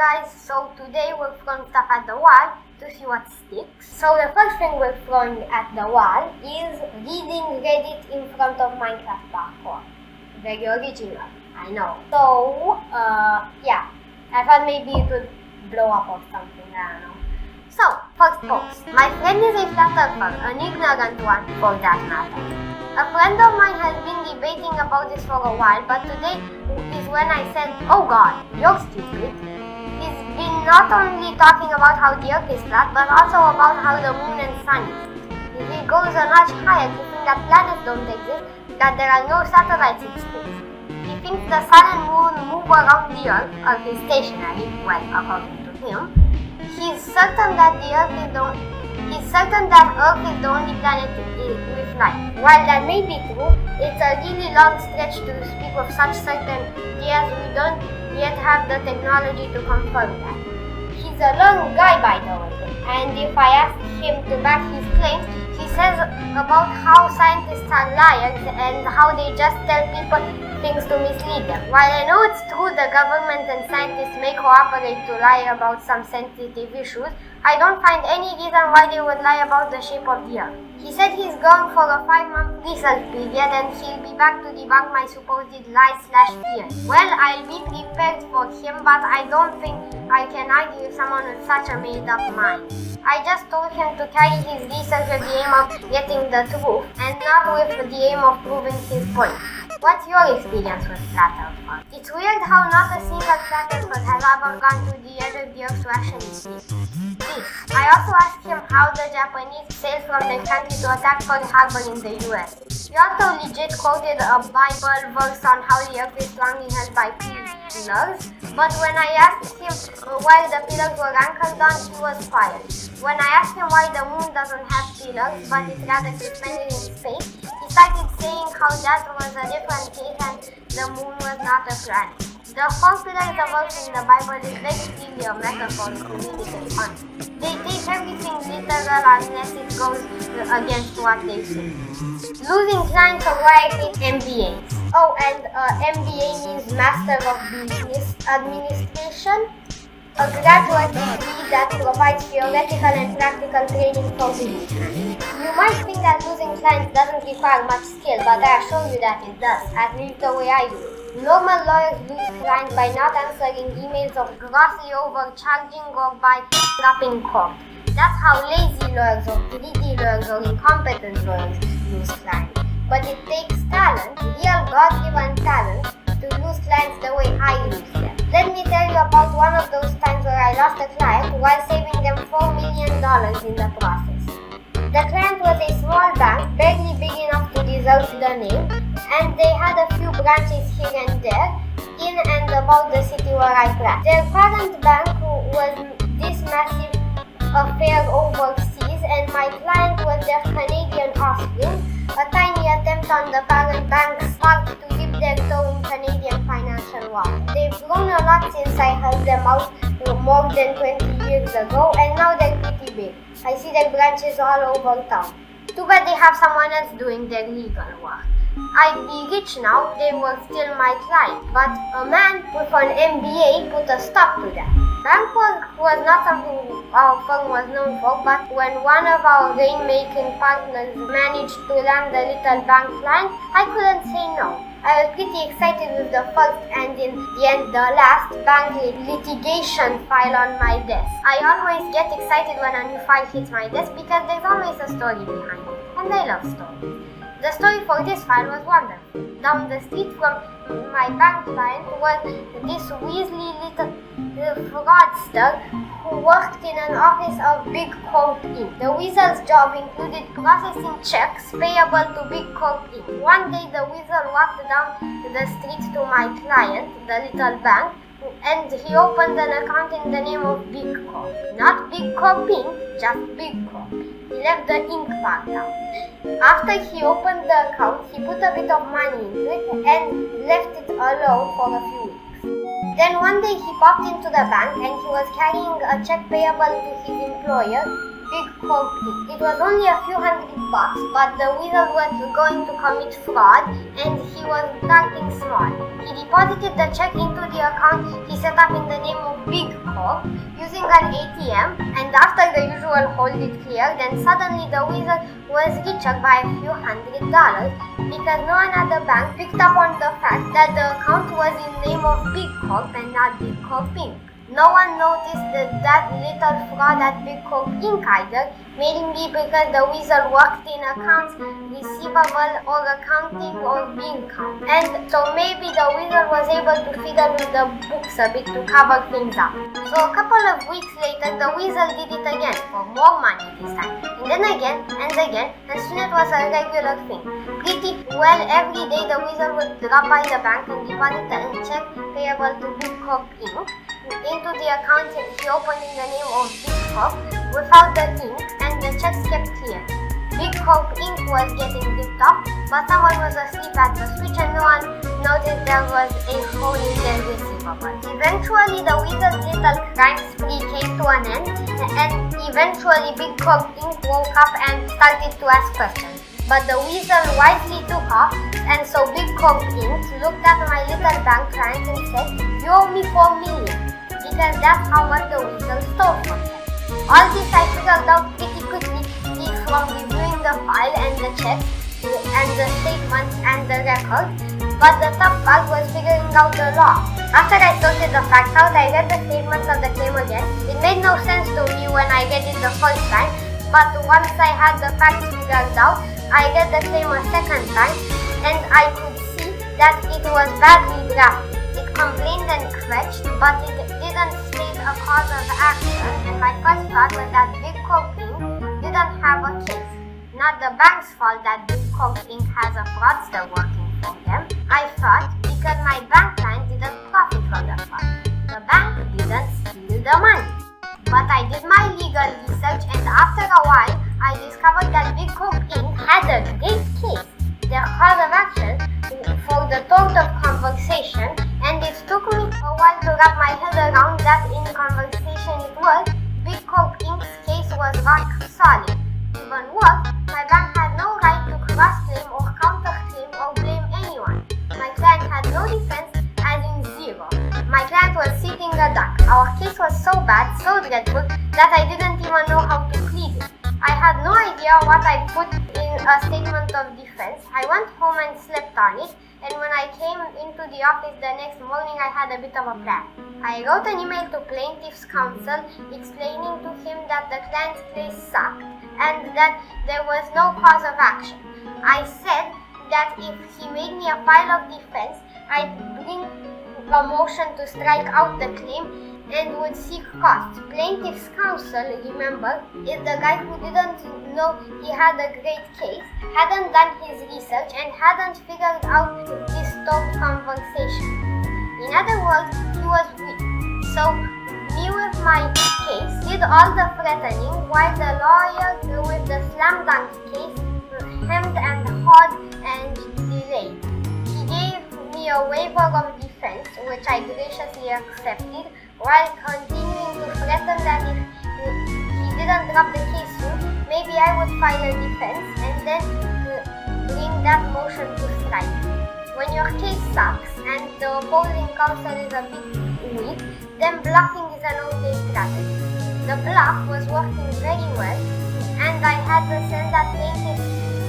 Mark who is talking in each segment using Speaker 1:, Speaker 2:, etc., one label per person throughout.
Speaker 1: guys, so today we're throwing stuff at the wall to see what sticks. So the first thing we're throwing at the wall is reading Reddit in front of Minecraft parkour. Very original, I know. So, yeah, I thought maybe it would blow up or something, I don't know. So, first post. My friend is a flat earther, an ignorant one for that matter. A friend of mine has been debating about this for a while, but today is when I said, oh god, you're stupid. He's been not only talking about how the earth is flat, but also about how the moon and sun is. He goes a notch higher to think that planets don't exist, that there are no satellites in space. He thinks the sun and moon move around the earth is stationary, well, according to him. He's certain that Earth is the only planet with life. While that may be true, it's a really long stretch to speak of such certainty as we don't yet have the technology to confirm that. He's a learned guy, by the way, and if I ask him to back his claims, he says about how scientists are liars and how they just tell people things to mislead them. While I know it's true the government and scientists may cooperate to lie about some sensitive issues, I don't find any reason why they would lie about the shape of the earth. He said he's going for a 5-month research period and he'll be back to debunk my supposed lies/fears. Well, I'll be prepared for him, but I don't think I can argue with someone with such a made-up mind. I just told him to carry his research with the aim of getting the truth and not with the aim of proving his point. What's your experience with flat earth? It's weird how not a single flat earther has ever gone to the edge of the earth to actually see this. I also asked him how the Japanese sailed from their country to attack Pearl Harbor in the US. He also legit quoted a Bible verse on how the earth is strongly held by pillars, but when I asked him why the pillars were anchored on, he was quiet. When I asked him why the moon doesn't have pillars, but is rather suspended in space, he started saying how that was a different case and the moon was not a planet. The 4 pillars of earth in the Bible is very clearly a metaphor to communicate on. They take everything literal unless it goes against what they say. Losing clients or why I hate MBAs. Oh, and MBA means Master of Business Administration. A graduate degree that provides theoretical and practical training for business. You might think that losing clients doesn't require much skill, but I assure you that it does, at least the way I do it. Normal lawyers lose clients by not answering emails or grossly overcharging or by up in court. That's how lazy lawyers or greedy lawyers or incompetent lawyers lose clients. But it takes talent, real God-given talent, to lose clients the way I lose them. Let me tell you about one of those times where I lost a client while saving them $4 million in the process. The client was a small bank, barely big enough to deserve the name, and they had a few branches here and there, in and about the city where I practice. Their parent bank was this massive affair overseas, and my client was their Canadian offspring, a tiny attempt on the parent bank's part to dip their toe in Canadian financial water. They've grown a lot since I helped them out more than 20 years ago, and now they're pretty big. I see their branches all over town. Too bad they have someone else doing their legal work. I'd be rich now, they were still my client, but a man with an MBA put a stop to that. Bank work was not something our firm was known for, but when one of our rainmaking partners managed to land a little bank client, I couldn't say no. I was pretty excited with the first and in the end the last bank litigation file on my desk. I always get excited when a new file hits my desk because there's always a story behind it, and I love stories. The story for this file was wonderful. Down the street from my bank client was this weaselly little fraudster who worked in an office of Big Corp Inc. The weasel's job included processing checks payable to Big Corp Inc. One day the weasel walked down the street to my client, the little bank, and he opened an account in the name of Big Corp. Not Big Corp Inc., just Big Corp. He left the ink part out. After he opened the account, he put a bit of money into it and left it alone for a few weeks. Then one day he popped into the bank and he was carrying a check payable to his employer, Big Corp Inc. It was only a few $100, but the weasel was going to commit fraud and he was starting small. He deposited the check into the account he set up in the name of Big Corp. using an ATM, and after the usual hold it cleared, then suddenly the weasel was richer by a few $100 because no one at the bank picked up on the fact that the account was in name of Big Corp and not Big Corp Inc. No one noticed that little fraud at Big Corp Inc. either, mainly because the weasel worked in accounts receivable or accounting or income. And so maybe the weasel was able to fiddle with the books a bit to cover things up. So a couple of weeks later, the weasel did it again for more money this time. And then again, and again, and soon it was a regular thing. Pretty well every day the weasel would drop by the bank and deposit a check payable to Big Corp Inc. into the account he opened in the name of Big Corp without the ink, and the checks kept clear. Big Corp Inc. was getting ripped off, but someone was asleep at the switch and no one noticed there was a hole in their receivable. Eventually the weasel's little crime spree came to an end, and eventually Big Corp Inc. woke up and started to ask questions. But the weasel wisely took off, and so Big Corp Inc. looked at my little bank client and said, "You owe me $4 million, because that's how much the weasel stole from them." All this I figured out pretty quickly from reviewing the file and the checks and the statements and the records, but the tough part was figuring out the law. After I sorted the facts out, I read the statements of the claim again. It made no sense to me when I read it the first time, but once I had the facts figured out, I read the claim a second time, and I could see that it was badly drafted. It complained and kvetched, but it didn't state a cause of action, and my first thought was that Big Corp Inc. didn't have a case. Not the bank's fault that Big Corp Inc. has a fraudster working for them. I thought because my bank client didn't profit from the fraud. The bank didn't steal the money. But I did my legal research, and after a while, I discovered that Big Corp Inc. had a great case. Their cause of action for the tort of conversation, and it took me a while to wrap my head around that in conversation it was. Big Corp Inc.'s case was rock solid. Even worse, my bank had no right to cross-claim or counter-claim or blame anyone. My client had no defense, as in zero. My client was sitting a duck. Our case was so bad, so dreadful, that I didn't even know how to plead it. I had no idea what I put in a statement of defense. I went home and slept on it, and when I came into the office the next morning, I had a bit of a plan. I wrote an email to plaintiff's counsel explaining to him that the client's case sucked and that there was no cause of action. I said that if he made me a file of defense, I'd bring a motion to strike out the claim and would seek costs. Plaintiff's counsel, remember, is the guy who didn't know he had a great case, hadn't done his research, and hadn't figured out this tort conversation. In other words, he was weak. So, me with my case did all the threatening, while the lawyer with the slam dunk case hemmed and hawed and delayed. He gave me a waiver of defense, which I graciously accepted, while continuing to threaten that if he didn't drop the case soon, maybe I would file a defense and then bring that motion to strike. When your case sucks and the opposing counsel is a bit weak, then bluffing is an okay strategy. The bluff was working very well, and I had the sense that plaintiff's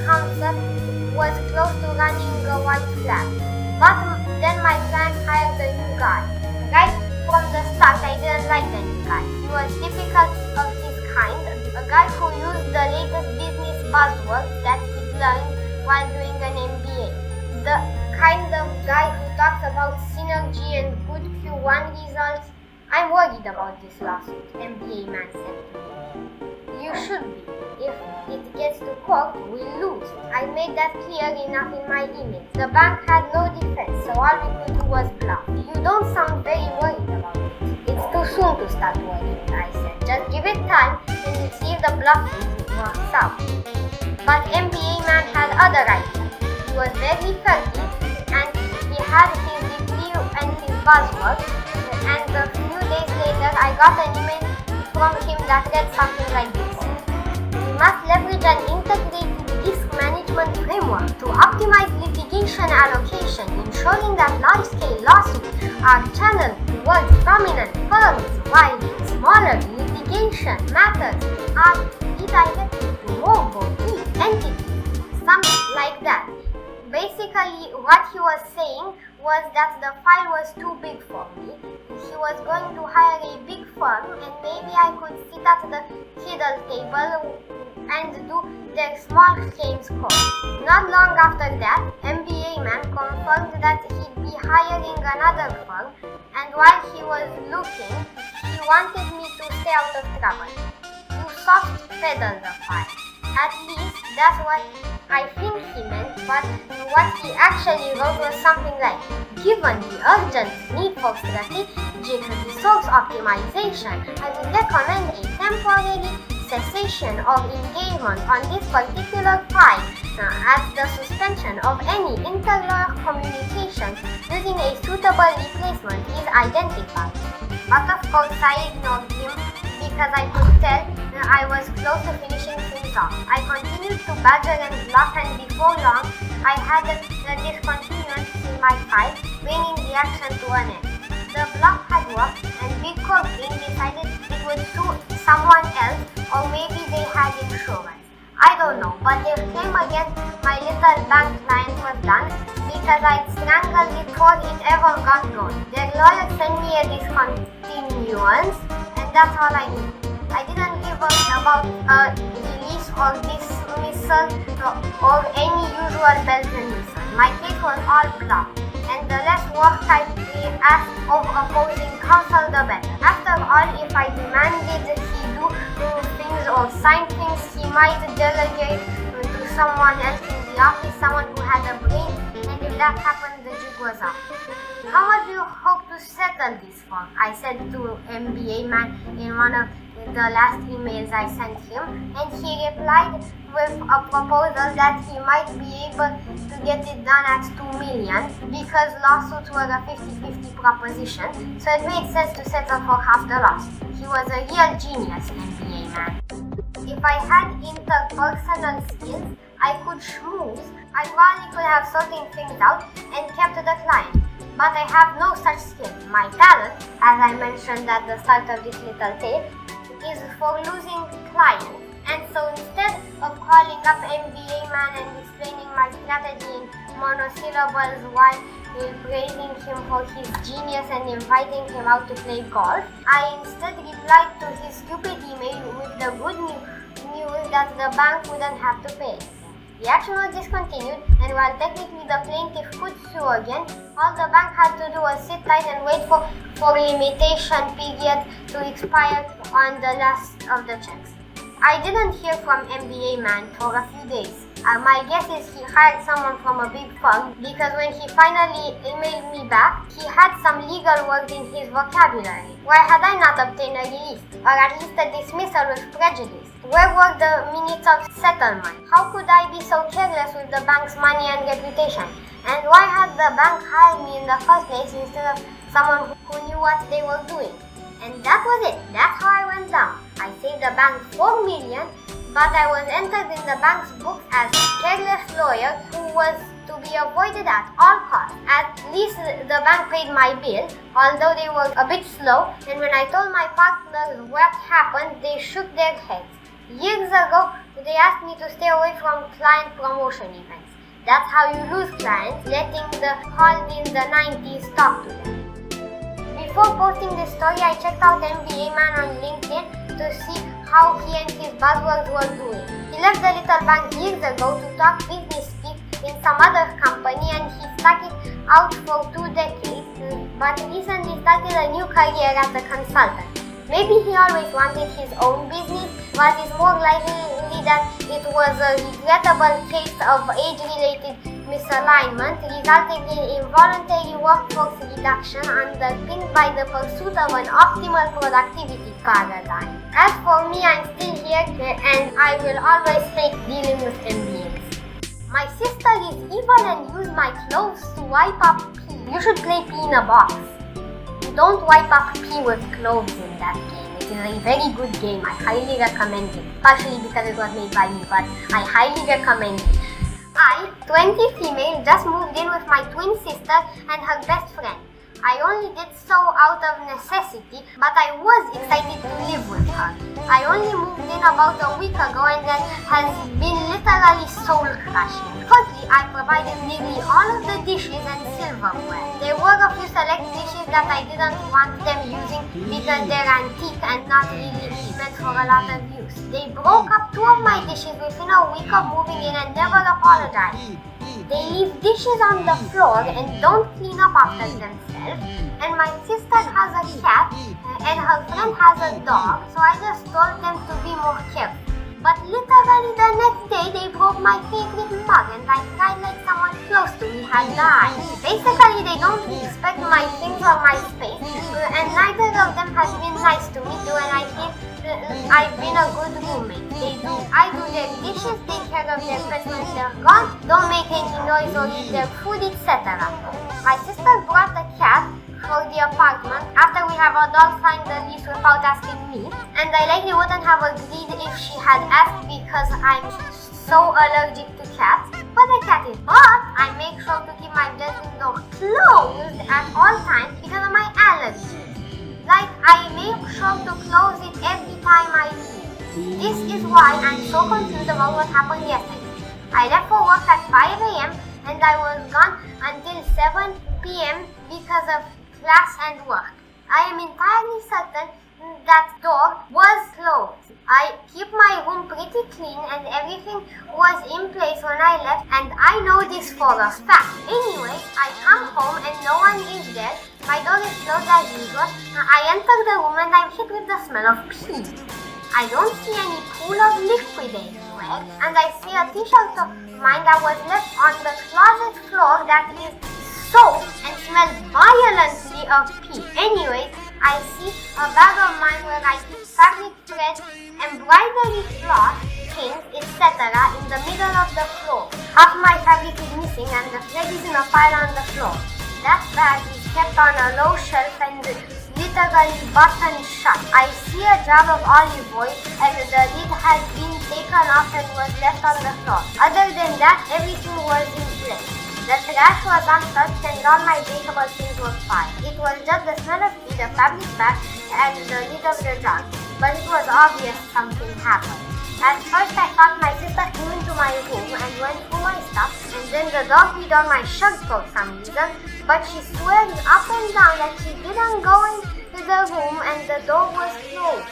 Speaker 1: counsel was close to running a white flag. But then my client hired a new guy. Right from the start, I didn't like the new guy. He was typical of his kind, a guy who used the latest business buzzwords that he'd learned while doing an MBA. The kind of guy who talks about synergy and good Q1 results. I'm worried about this lawsuit, MBA man said to me. You should be. If it gets to court, we'll lose. I made that clear enough in my email. The bank had no defense, so all we could do was bluff. You don't sound very worried about it. It's too soon to start worrying, I said. Just give it time and we'll see if the bluffing works out. But MBA man had other ideas. He was very thirsty, and he had his degree and his buzzwords, and a few days later I got an email from him that read something like this. We must leverage an integrated risk management framework to optimize litigation allocation, ensuring that large-scale lawsuits are channeled towards prominent firms while small salary, litigation, matters are redirected to robo entities, something like that. Basically, what he was saying was that the file was too big for me. He was going to hire a big firm and maybe I could sit at the kiddle table and do their small claims court. Not long after that, MBA man confirmed that he'd be hiring another firm, and while he was looking, he wanted me to stay out of trouble, to soft pedal the file. At least that's what I think he meant, but what he actually wrote was something like, given the urgent need for strategic resource optimization, I would recommend a temporary cessation of engagement on this particular file as the suspension of any interlawyer communication using a suitable replacement is identified. But of course I ignored him because I could tell I was close to finishing things off. I continued to badger and bluff, and before long I had the discontinuance in my file, bringing the action to an end. The bluff had worked, and Big Corp decided it would sue someone else, or maybe they had insurance. I don't know, but their claim against my little bank client was done because I'd strangled it before it ever got going. Their lawyer sent me a discontinuance, and that's all I knew. I didn't give a about a release or dismissal or any usual bells and whistles. My case was all bluff, and the less work I asked of opposing counsel, the better. After all, if I demanded he do things or sign things, he might delegate to someone else in the office, someone who had a brain, and if that happened, the jig was up. How would you hope to settle this for? I said to MBA man in one of the last emails I sent him, and he replied with a proposal that he might be able to get it done at 2 million because lawsuits were a 50-50 proposition, so it made sense to settle for half the loss. He was a real genius, MBA man. If I had interpersonal skills, I could schmooze. I probably could have sorted things out and kept the client. But I have no such skill. My talent, as I mentioned at the start of this little tale, is for losing clients. And so instead of calling up MBA man and explaining my strategy in monosyllables while praising him for his genius and inviting him out to play golf, I instead replied to his stupid email with the good news that the bank wouldn't have to pay. The action was discontinued, and while technically the plaintiff could sue again, all the bank had to do was sit tight and wait for limitation period to expire on the last of the checks. I didn't hear from MBA man for a few days. My guess is he hired someone from a big firm, because when he finally emailed me back, he had some legal words in his vocabulary. Why had I not obtained a release, or at least a dismissal with prejudice? Where were the minutes of settlement? How could I be so careless with the bank's money and reputation? And why had the bank hired me in the first place instead of someone who knew what they were doing? And that was it. That's how I went down. I saved the bank 4 million, but I was entered in the bank's books as a careless lawyer who was to be avoided at all costs. At least the bank paid my bill, although they were a bit slow, and when I told my partners what happened, they shook their heads. Years ago, they asked me to stay away from client promotion events. That's how you lose clients, letting the called in the 90s talk to them. Before posting this story, I checked out MBA man on LinkedIn to see how he and his buzzwords were doing. He left the little bank years ago to talk business speak in some other company, and he stuck it out for 2 decades, but recently started a new career as a consultant. Maybe he always wanted his own business, but it's more likely that it was a regrettable case of age-related misalignment resulting in involuntary workforce reduction underpinned by the pursuit of an optimal productivity paradigm. As for me, I'm still here and I will always hate dealing with MBAs. My sister is evil and used my clothes to wipe up pee. You should play pee in a box. You don't wipe up pee with clothes in that game. It is a very good game. I highly recommend it. Partially because it was made by me, but I highly recommend it. I, 20 female, just moved in with my twin sister and her best friend. I only did so out of necessity, but I was excited to live with her. I only moved in about a week ago and that has been literally soul-crushing. Firstly, I provided nearly all of the dishes and silverware. There were a few select dishes that I didn't want them using because they're antique and not really meant for a lot of use. They broke up 2 of my dishes within a week of moving in and never apologized. They leave dishes on the floor and don't clean up after themselves. And my sister has a cat and her friend has a dog, so I just told them to be more careful. But literally the next day they broke my favorite mug and I cried like someone close to me had died. Basically they don't respect my things or my space, and neither of them has been nice to me too, and I think I've been a good roommate. I do their dishes, take care of their pets when they're gone, don't make any noise or eat their food, etc. My sister brought a cat for the apartment after we have our dog sign the lease without asking me, and I likely wouldn't have agreed if she had asked because I'm so allergic to cats. But the cat is bought. I make sure to keep my bedroom door closed at all times because of my allergies. Like, I make sure to close it every time I leave. This is why I'm so confused about what happened yesterday. I left for work at 5 a.m. and I was gone until 7 p.m. because of class and work. I am entirely certain that door was closed. I keep my room pretty clean and everything was in place when I left, and I know this for a fact. Anyway, I come home and no one is there. My door is closed as usual. I enter the room and I'm hit with the smell of pee. I don't see any pool of liquid anywhere, and I see a t-shirt of mine that was left on the closet floor that is soaked and smells violently of pee. Anyway, I see a bag of mine where I keep fabric thread, embroidery cloth, pins, etc. in the middle of the floor. Half my fabric is missing and the thread is in a pile on the floor. That bag is kept on a low shelf and literally buttoned shut. I see a jar of olive oil and the lid has been taken off and was left on the floor. Other than that, everything was in place. The trash was untouched and all my breakable things were fine. It was just the smell of pee, the fabric bag, and the lid of the jar. But it was obvious something happened. At first I thought my sister came into my room and went through my stuff, and then the dog peed on my shirt for some reason, but she swears up and down that she didn't go into the room and the door was closed.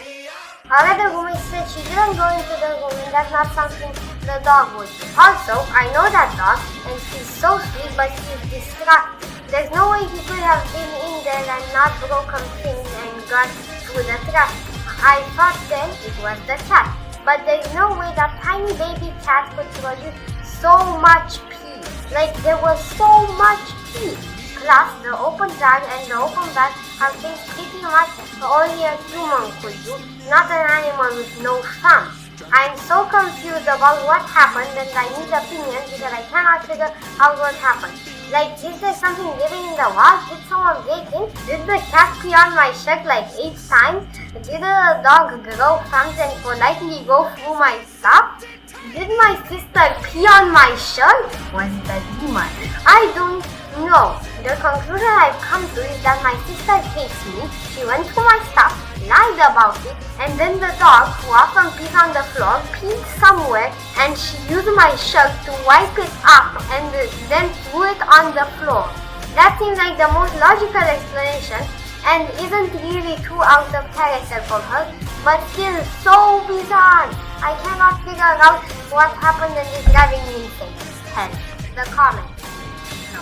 Speaker 1: Our other roommate said she didn't go into the room and that's not something the dog would do. Also, I know that dog and he's so sweet, but he's distracted. There's no way he could have been in there and not broken things and gone through the trash. I thought then it was the cat, but there's no way that tiny baby cat could produce so much pee. Like, there was so much pee. Plus, the open jar and the open bag are things pretty much only a human could do, not an animal with no thumb. I'm so confused about what happened and I need opinions because I cannot figure out what happened. Like, is there something living in the walls? Did someone break in? Did the cat pee on my shirt like 8 times? Did the dog grow thumbs and politely go through my stuff? Did my sister pee on my shirt? Was it a demon? I don't know. The conclusion I've come to is that my sister hates me. She went through my stuff, lied about it, and then the dog, who often pees on the floor, peed somewhere and she used my shirt to wipe it up and then threw it on the floor. That seems like the most logical explanation and isn't really too out of character for her, but still so bizarre. I cannot figure out what happened and it's driving me insane. Hence, the comment. No.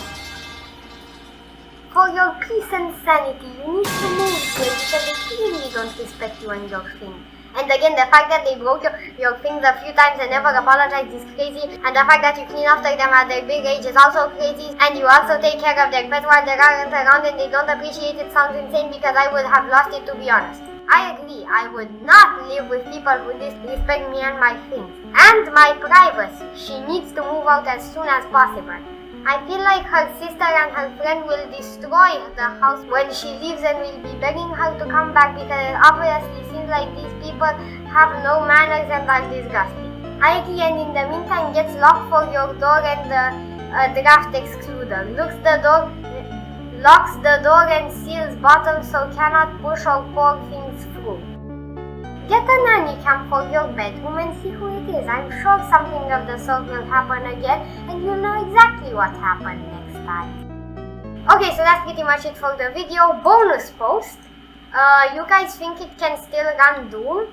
Speaker 1: For your peace and sanity, you need to move here because they clearly don't respect you and your thing. And again, the fact that they broke your things a few times and never apologized is crazy. And the fact that you clean after them at their big age is also crazy. And you also take care of their pets while they aren't around and they don't appreciate it sounds insane because I would have lost it, to be honest. I agree, I would not live with people who disrespect me and my things. And my privacy. She needs to move out as soon as possible. I feel like her sister and her friend will destroy the house when she leaves and will be begging her to come back because it obviously seems like these people have no manners and are disgusting. I agree, and in the meantime gets locked for your door and the draft excluder. locks the door and seals bottom so cannot push or pour things through. Get a nanny cam for your bedroom and see who it is. I'm sure something of the sort will happen again and you'll know exactly what happened next time. Okay, so that's pretty much it for the video. Bonus post. You guys think it can still run Doom?